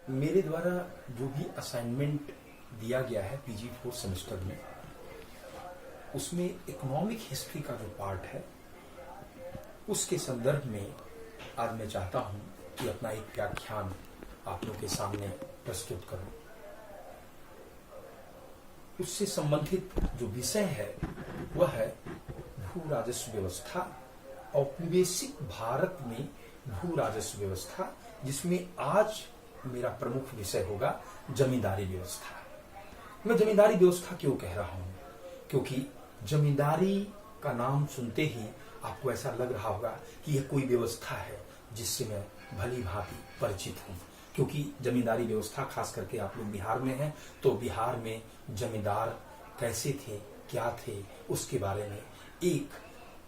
मेरे द्वारा जो भी असाइनमेंट दिया गया है पीजी 4 सेमेस्टर में, उसमें इकोनॉमिक हिस्ट्री का जो पार्ट है उसके संदर्भ में आज मैं चाहता हूं कि अपना एक व्याख्यान आप लोगों के सामने प्रस्तुत करूं। उससे संबंधित जो विषय है वह है भू राजस्व व्यवस्था, औपनिवेशिक भारत में भू राजस्व व्यवस्था, जिसमें आज मेरा प्रमुख विषय होगा जमींदारी व्यवस्था। मैं जमींदारी व्यवस्था क्यों कह रहा हूं? क्योंकि जमींदारी का नाम सुनते ही आपको ऐसा लग रहा होगा कि यह कोई व्यवस्था है जिससे मैं भली भांति परिचित हूं। क्योंकि जमींदारी व्यवस्था खास करके आप लोग बिहार में हैं, तो बिहार में जमींदार कैसे थे, क्या थे, उसके बारे में एक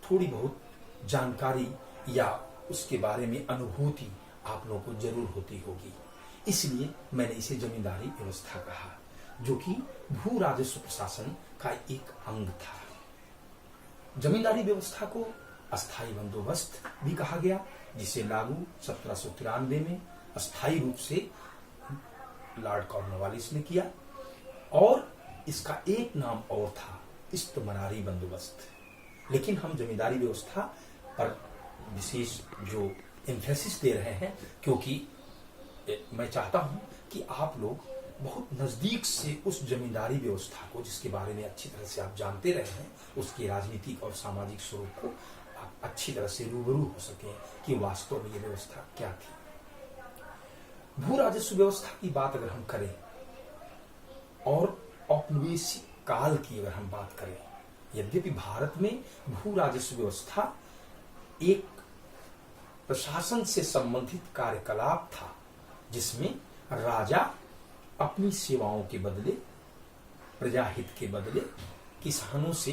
थोड़ी बहुत जानकारी या उसके बारे में अनुभूति आप लोगों को जरूर होती होगी। इसलिए मैंने इसे जमींदारी व्यवस्था कहा, जो कि भू राजस्व प्रशासन का एक अंग था। जमींदारी व्यवस्था को अस्थायी बंदोबस्त भी कहा गया, जिसे लागू 1793 में अस्थायी रूप से लॉर्ड कॉर्नवालिस ने किया, और इसका एक नाम और था इस्तमरारी बंदोबस्त। लेकिन हम जमींदारी व्यवस्था पर विशेष जो एम्फेसिस दे रहे हैं, क्योंकि मैं चाहता हूं कि आप लोग बहुत नजदीक से उस जमींदारी व्यवस्था को, जिसके बारे में अच्छी तरह से आप जानते रहे हैं, उसके राजनीतिक और सामाजिक स्वरूप को आप अच्छी तरह से रूबरू हो सके कि वास्तव में ये व्यवस्था क्या थी। भू राजस्व व्यवस्था की बात अगर हम करें और औपनिवेशिक काल की अगर हम बात करें, यद्यपि भारत में भू राजस्व व्यवस्था एक प्रशासन से संबंधित कार्यकलाप था, जिसमें राजा अपनी सेवाओं के बदले, प्रजाहित के बदले किसानों से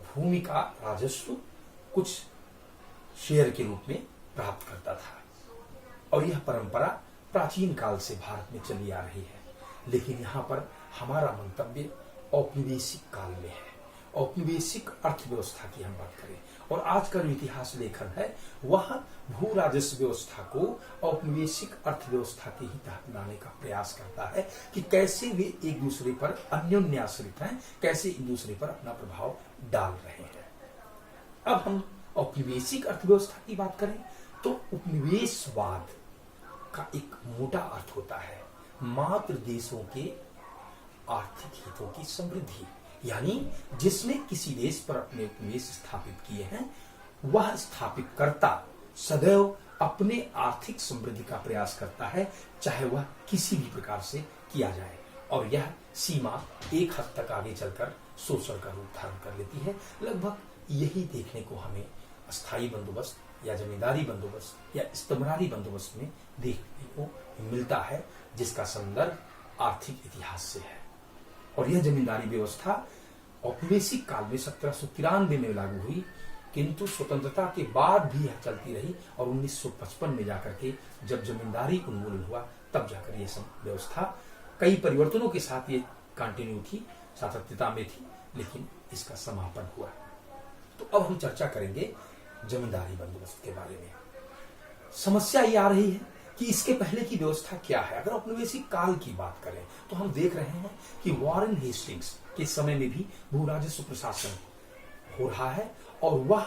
भूमि का राजस्व कुछ शेयर के रूप में प्राप्त करता था, और यह परंपरा प्राचीन काल से भारत में चली आ रही है। लेकिन यहाँ पर हमारा मंतव्य औपनिवेशिक काल में है। औपनिवेशिक अर्थव्यवस्था की हम बात करें, और आज का जो इतिहास लेखन है वह भू राजस्व व्यवस्था को औपनिवेशिक अर्थव्यवस्था के ही तहत लाने का प्रयास करता है कि कैसे वे एक दूसरे पर अन्योन्याश्रित हैं, कैसे एक दूसरे पर अपना प्रभाव डाल रहे हैं। अब हम औपनिवेशिक अर्थव्यवस्था की बात करें तो उपनिवेशवाद का एक मोटा अर्थ होता है मात्र देशों के आर्थिक हितों की समृद्धि, यानी जिसने किसी देश पर अपने उपनिवेश स्थापित किए हैं, वह स्थापित करता सदैव अपने आर्थिक समृद्धि का प्रयास करता है, चाहे वह किसी भी प्रकार से किया जाए, और यह सीमा एक हद तक आगे चलकर शोषण का रूप धारण कर लेती है। लगभग यही देखने को हमें अस्थायी बंदोबस्त या जमींदारी बंदोबस्त या इस्तमरारी बंदोबस्त में देखने को मिलता है, जिसका संदर्भ आर्थिक इतिहास से है। और यह जमींदारी व्यवस्था औपनिवेशिक काल में 1793 में लागू हुई, किंतु स्वतंत्रता के बाद भी यह चलती रही, और 1955 में जाकर के जब जमींदारी उन्मूलन हुआ, तब जाकर यह सब व्यवस्था कई परिवर्तनों के साथ ये कंटिन्यू थी, सातत्यता में थी, लेकिन इसका समापन हुआ। तो अब हम चर्चा करेंगे जमींदारी बंदोबस्त के बारे में। समस्या ये आ रही है कि इसके पहले की व्यवस्था क्या है। अगर औपनिवेशिक काल की बात करें तो हम देख रहे हैं कि वॉरेन हेस्टिंग्स के समय में भी भू राजस्व प्रशासन हो रहा है, और वह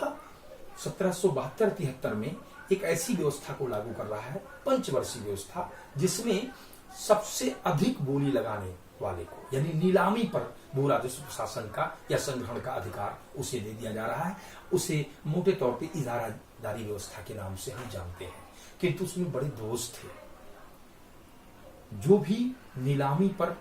1772-73 में एक ऐसी व्यवस्था को लागू कर रहा है, पंचवर्षीय व्यवस्था, जिसमें सबसे अधिक बोली लगाने वाले को, यानी नीलामी पर भू राजस्व प्रशासन का या संग्रहण का अधिकार उसे दे दिया जा रहा है। उसे मोटे तौर पे इजारादारी व्यवस्था के नाम से हम जानते हैं, किंतु उसमें बड़े दोष थे। जो भी नीलामी पर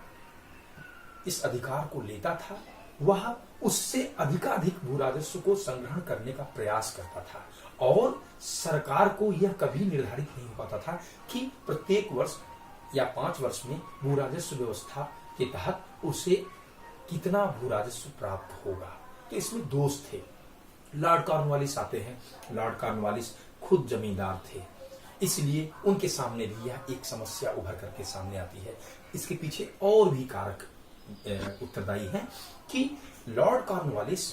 इस अधिकार को लेता था, वह उससे अधिकाधिक भू राजस्व को संग्रहण करने का प्रयास करता था, और सरकार को यह कभी निर्धारित नहीं हो पाता था कि प्रत्येक वर्ष या 5 वर्ष में भू राजस्व व्यवस्था के तहत उसे कितना भू राजस्व प्राप्त होगा। तो इसमें दोष थे। लॉर्ड कॉर्नवालिस आते हैं। लॉर्ड कॉर्नवालिस खुद जमींदार थे, इसलिए उनके सामने भी यह एक समस्या उभर करके सामने आती है। इसके पीछे और भी कारक उत्तरदायी हैं कि लॉर्ड कॉर्नवालिस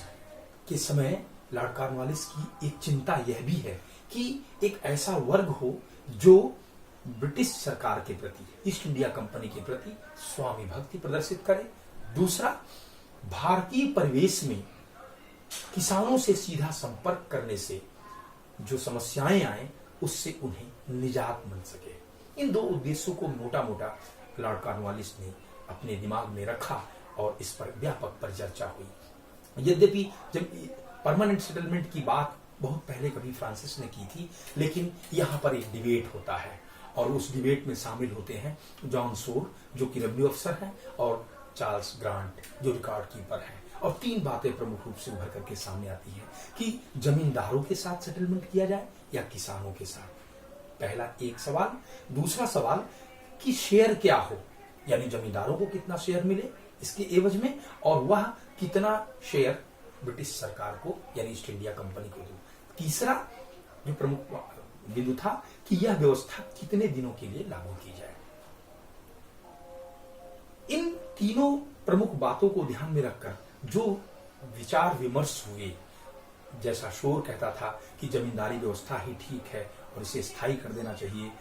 के समय लॉर्ड कॉर्नवालिस की एक चिंता यह भी है कि एक ऐसा वर्ग हो जो ब्रिटिश सरकार के प्रति, ईस्ट इंडिया कंपनी के प्रति स्वामी भक्ति प्रदर्शित करे। दूसरा, भारतीय परिवेश में किसानों से सीधा संपर्क करने से जो समस्याएं आए उससे उन्हें निजात मिल सके। इन दो उद्देश्यों को मोटा मोटा लॉर्ड कॉर्नवालिस ने अपने दिमाग में रखा और इस पर व्यापक परिचर्चा हुई। यद्यपि जब परमानेंट सेटलमेंट की बात बहुत पहले कभी फ्रांसिस ने की थी, लेकिन यहाँ पर एक डिबेट होता है और उस डिबेट में शामिल होते हैं जॉन शोर जो कि रेवेन्यू अफसर हैं और चार्ल्स ग्रांट जो रिकॉर्ड कीपर हैं। और तीन बातें प्रमुख रूप से उभर करके सामने आती हैं कि जमींदारों के साथ सेटलमेंट किया जाए या किसानों के साथ, पहला एक सवाल। दूसरा सवाल कि शेयर क्या हो, यानी जमींदारों को कितना शेयर मिले इसके एवज में, और वह कितना शेयर ब्रिटिश सरकार को यानी ईस्ट इंडिया कंपनी को दो। तीसरा जो प्रमुख बिंदु था कि यह व्यवस्था कितने दिनों के लिए लागू की जाए। इन तीनों प्रमुख बातों को ध्यान में रखकर जो विचार विमर्श हुए, जैसा शोर कहता था कि जमींदारी व्यवस्था ही ठीक है और इसे स्थायी कर देना चाहिए,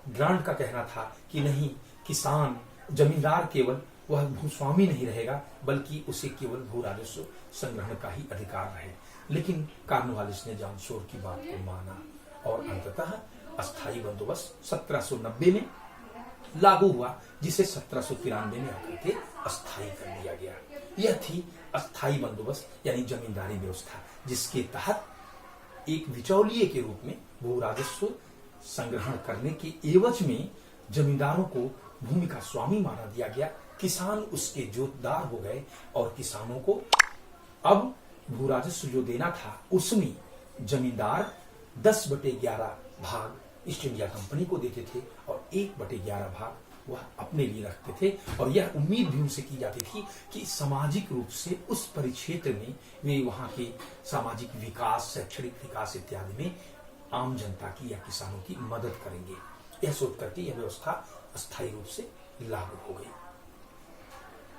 ग्रांट का कहना था कि नहीं, किसान जमींदार केवल वह भूस्वामी नहीं रहेगा बल्कि उसे केवल भू राजस्व संग्रहण का ही अधिकार रहे। लेकिन कॉर्नवालिस ने जॉन शोर की बात को माना और अंततः अस्थायी बंदोबस्त 1790 में लागू हुआ, जिसे 1793 में आकर के अस्थायी कर दिया गया। यह थी अस्थायी बंदोबस्त यानी जमींदारी व्यवस्था, जिसके तहत एक बिचौलिए के रूप में भू राजस्व संग्रहण करने के एवज में जमींदारों को भूमि का स्वामी माना दिया गया, किसान उसके जोतदार हो गए और किसानों को अब भू राजस्व जो देना था उसमें जमींदार 10/11 भाग ईस्ट इंडिया कंपनी को देते थे और 1/11 भाग वह अपने लिए रखते थे। और यह उम्मीद भी उनसे की जाती थी कि सामाजिक रूप से उस परिक्षेत्र में वे वहां के सामाजिक विकास, शैक्षणिक विकास इत्यादि में आम जनता की या किसानों की मदद करेंगे। यह सोच करके यह व्यवस्था अस्थायी रूप से लागू हो गई।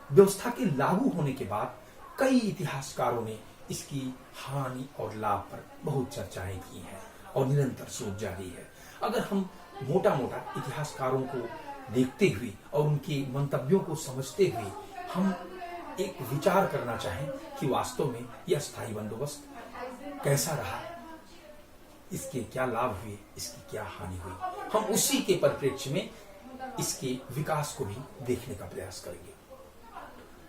व्यवस्था के लागू होने के बाद कई इतिहासकारों ने इसकी हानि और लाभ पर बहुत चर्चाएं की हैं और निरंतर शोध जारी है। अगर हम मोटा मोटा इतिहासकारों को देखते हुए और उनके मंतव्यों को समझते हुए हम एक विचार करना चाहें कि वास्तव में यह स्थायी बंदोबस्त कैसा रहा, इसके क्या लाभ हुए, इसकी क्या हानि हुई, हम उसी के परिप्रेक्ष्य में इसके विकास को भी देखने का प्रयास करेंगे।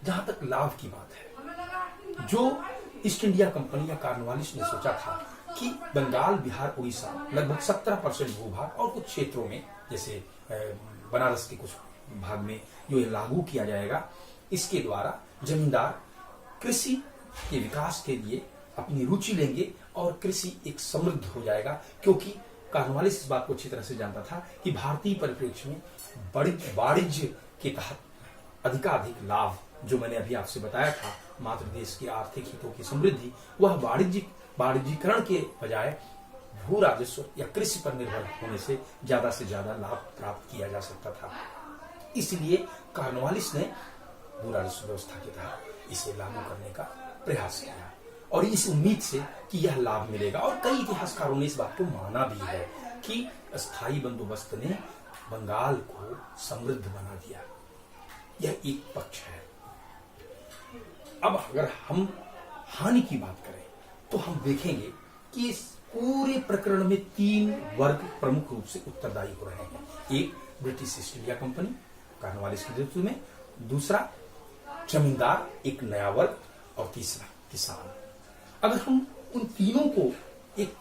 जहां तक लाभ की बात है, जो ईस्ट इंडिया कंपनी या कॉर्नवालिस ने सोचा था कि बंगाल, बिहार, उड़ीसा लगभग 17% भूभाग और कुछ क्षेत्रों में जैसे बनारस के कुछ भाग में जो ये लागू किया जाएगा, इसके द्वारा जमींदार कृषि के विकास के लिए अपनी रुचि लेंगे और कृषि एक समृद्ध हो जाएगा। क्योंकि कॉर्नवालिस इस बात को अच्छी तरह से जानता था कि भारतीय परिप्रेक्ष्य में वाणिज्य के तहत अधिकाधिक लाभ, जो मैंने अभी आपसे बताया था, मातृ देश के आर्थिक हितों की समृद्धि, वह वाणिज्यीकरण के बजाय भू राजस्व या कृषि पर निर्भर होने से ज्यादा लाभ प्राप्त किया जा सकता था। इसलिए कॉर्नवालिस ने भू राजस्व व्यवस्था के तहत इसे लागू करने का प्रयास किया और इस उम्मीद से कि यह लाभ मिलेगा। और कई इतिहासकारों ने इस बात को माना भी है कि अस्थायी बंदोबस्त ने बंगाल को समृद्ध बना दिया। यह एक पक्ष है। अब अगर हम हानि की बात करें तो हम देखेंगे कि इस पूरे प्रकरण में 3 वर्ग प्रमुख रूप से उत्तरदायी हो रहे हैं। एक, British east India company Cornwallis के नेतृत्व में, दूसरा जमींदार, एक नया वर्ग, और तीसरा किसान। अगर हम उन तीनों को एक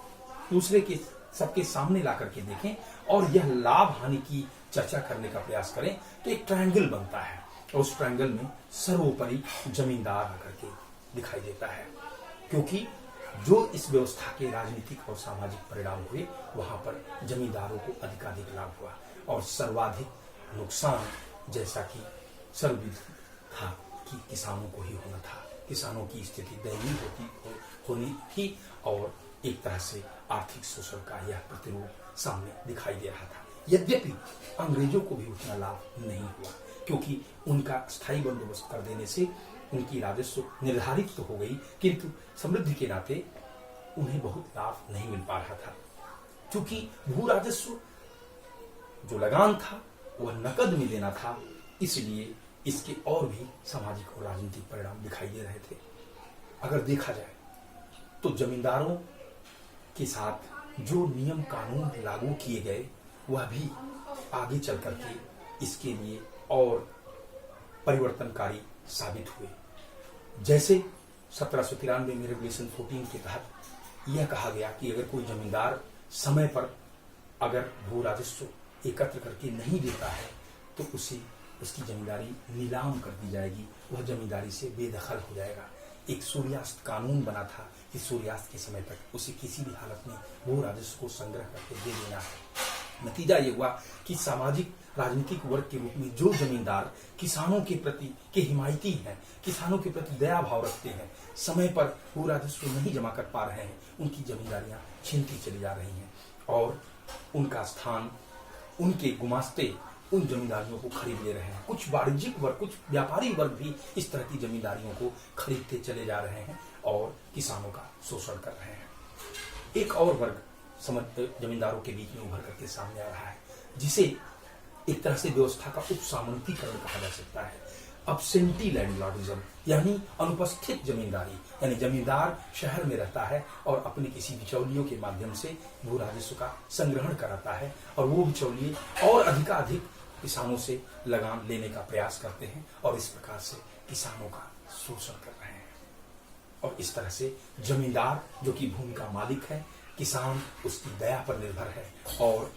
दूसरे के सबके सामने ला करके देखें और यह लाभ हानि की चर्चा करने का प्रयास करें तो एक ट्रायंगल बनता है और उस ट्रायंगल में सर्वोपरि जमींदार आकर के दिखाई देता है। क्योंकि जो इस व्यवस्था के राजनीतिक और सामाजिक परिणाम हुए वहां पर जमींदारों को अधिकाधिक लाभ हुआ और सर्वाधिक नुकसान, जैसा कि सर्वविदित था कि किसानों को ही होना था। किसानों की स्थिति दयनीय होनी थी और एक तरह से आर्थिक शोषण का यह प्रतिरूप सामने दिखाई दे रहा था। यद्यपि अंग्रेजों को भी उतना लाभ नहीं हुआ, क्योंकि उनका स्थायी बंदोबस्त कर देने से उनकी राजस्व निर्धारित तो हो गई, किंतु समृद्धि के नाते उन्हें बहुत लाभ नहीं मिल पा रहा था। क्योंकि भू राजस्व जो लगान था वह नकद में लेना था, इसलिए इसके और भी सामाजिक और राजनीतिक परिणाम दिखाई दे रहे थे। अगर देखा जाए तो जमींदारों के साथ जो नियम कानून लागू किए गए वह भी आगे चल करके इसके लिए और परिवर्तनकारी साबित हुए। जैसे 1793 में रेगुलेशन 14 के तहत यह कहा गया कि अगर कोई जमींदार समय पर अगर भू राजस्व एकत्र करके नहीं देता है तो उसे उसकी जमींदारी नीलाम कर दी जाएगी, वह जमींदारी से बेदखल हो जाएगा। एक सूर्यास्त कानून बना था कि सूर्यास्त के समय तक उसे किसी भी हालत में भू राजस्व को संग्रह करके दे देना है। नतीजा ये हुआ कि सामाजिक राजनीतिक वर्ग के रूप में जो जमींदार किसानों के प्रति के हिमायती हैं, किसानों के प्रति दया भाव रखते हैं, समय पर भू राजस्व नहीं जमा कर पा रहे हैं, उनकी जमींदारियां छीनती चली जा रही हैं और उनका स्थान उनके गुमास्ते उन जमींदारियों को खरीद ले रहे हैं। कुछ वाणिज्यिक वर्ग, कुछ व्यापारी वर्ग भी इस तरह की जमींदारियों को खरीदते चले जा रहे हैं और किसानों का शोषण कर रहे हैं। एक और वर्ग जमींदारों के बीच में उभर करके सामने आ रहा है, जिसे एक तरह से व्यवस्था का उपसामंतीकरण कहा जा सकता है। अब्सेंटी लैंडलॉर्डिज्म यानी अनुपस्थित जमींदारी, यानी जमींदार शहर में रहता है और अपने किसी बिचौलियों के माध्यम से भू राजस्व का संग्रहण कराता है और वो बिचौलिए और अधिकाधिक किसानों से लगान लेने का प्रयास करते हैं और इस प्रकार से किसानों का शोषण कर रहे हैं। और इस तरह से जमींदार जो कि भूमि का मालिक है, किसान उसकी दया पर निर्भर है और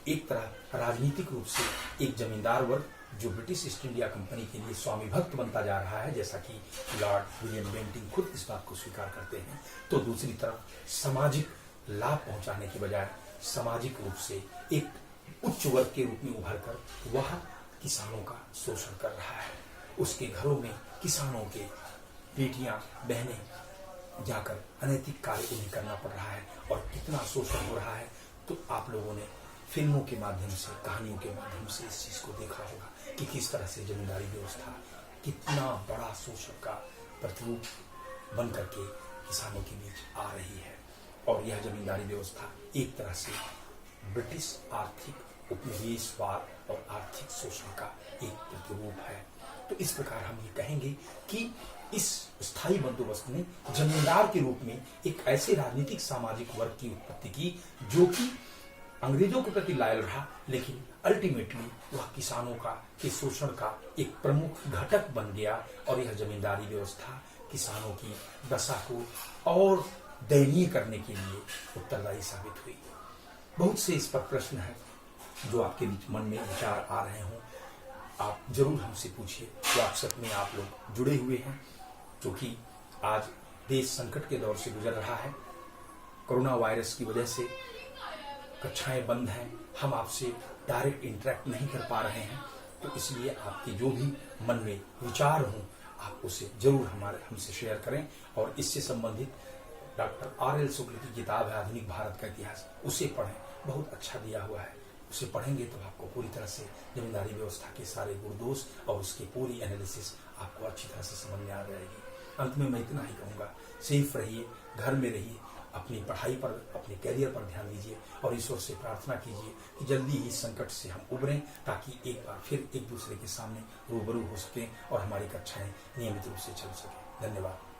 एक तरह राजनीतिक रूप से एक जमींदार वर्ग जो ब्रिटिश ईस्ट इंडिया कंपनी के लिए स्वामी भक्त बनता जा रहा है, जैसा कि लॉर्ड विलियम बेंटिंग खुद इस बात को स्वीकार करते हैं, तो दूसरी तरफ सामाजिक लाभ पहुंचाने के बजाय सामाजिक रूप से एक उच्च वर्ग के रूप में उभर कर वह किसानों का शोषण कर रहा है। उसके घरों में किसानों के बेटियां बहनें जाकर अनैतिक कार्य उन्हें करना पड़ रहा है और कितना शोषण हो रहा है तो आप लोगों ने फिल्मों के माध्यम से, कहानियों के माध्यम से इस चीज को देखा होगा कि किस तरह से जमींदारी व्यवस्था कितना बड़ा शोषण का प्रतिरूप बन करके किसानों के बीच आ रही है। और यह जमींदारी व्यवस्था एक तरह से ब्रिटिश आर्थिक उपनिवेशवाद और आर्थिक शोषण का एक प्रतिरूप है। तो इस प्रकार हम ये कहेंगे कि इस स्थायी बंदोबस्त ने जमींदार के रूप में एक ऐसे राजनीतिक सामाजिक वर्ग की उत्पत्ति की जो कि अंग्रेजों के प्रति लॉयल रहा, लेकिन अल्टीमेटली वह किसानों का के शोषण का एक प्रमुख घटक बन गया और यह जमींदारी व्यवस्था किसानों की दशा को और दयनीय करने के लिए उत्तरदायी साबित हुई। बहुत से इस पर प्रश्न है जो आपके बीच मन में विचार आ रहे हों, आप जरूर हमसे पूछिए। व्हाट्सएप में आप लोग जुड़े हुए हैं, क्योंकि आज देश संकट के दौर से गुजर रहा है। कोरोना वायरस की वजह से कक्षाएं बंद हैं, हम आपसे डायरेक्ट इंटरेक्ट नहीं कर पा रहे हैं, तो इसलिए आपके जो भी मन में विचार हों आप उसे जरूर हमसे शेयर करें। और इससे संबंधित डॉक्टर R.L. शुक्ल की किताब है आधुनिक भारत का इतिहास, उसे पढ़ें, बहुत अच्छा दिया हुआ है। उसे पढ़ेंगे तो आपको पूरी तरह से जमींदारी व्यवस्था के सारे गुण दोष और उसकी पूरी एनालिसिस आपको अच्छी तरह से समझ में आ जाएगी। अंत में मैं इतना ही कहूँगा, सेफ रहिए, घर में रहिए, अपनी पढ़ाई पर, अपने कैरियर पर ध्यान दीजिए और ईश्वर से प्रार्थना कीजिए कि जल्दी ही इस संकट से हम उबरें, ताकि एक बार फिर एक दूसरे के सामने रूबरू हो सकें और हमारी कक्षाएं नियमित रूप से चल सकें। धन्यवाद।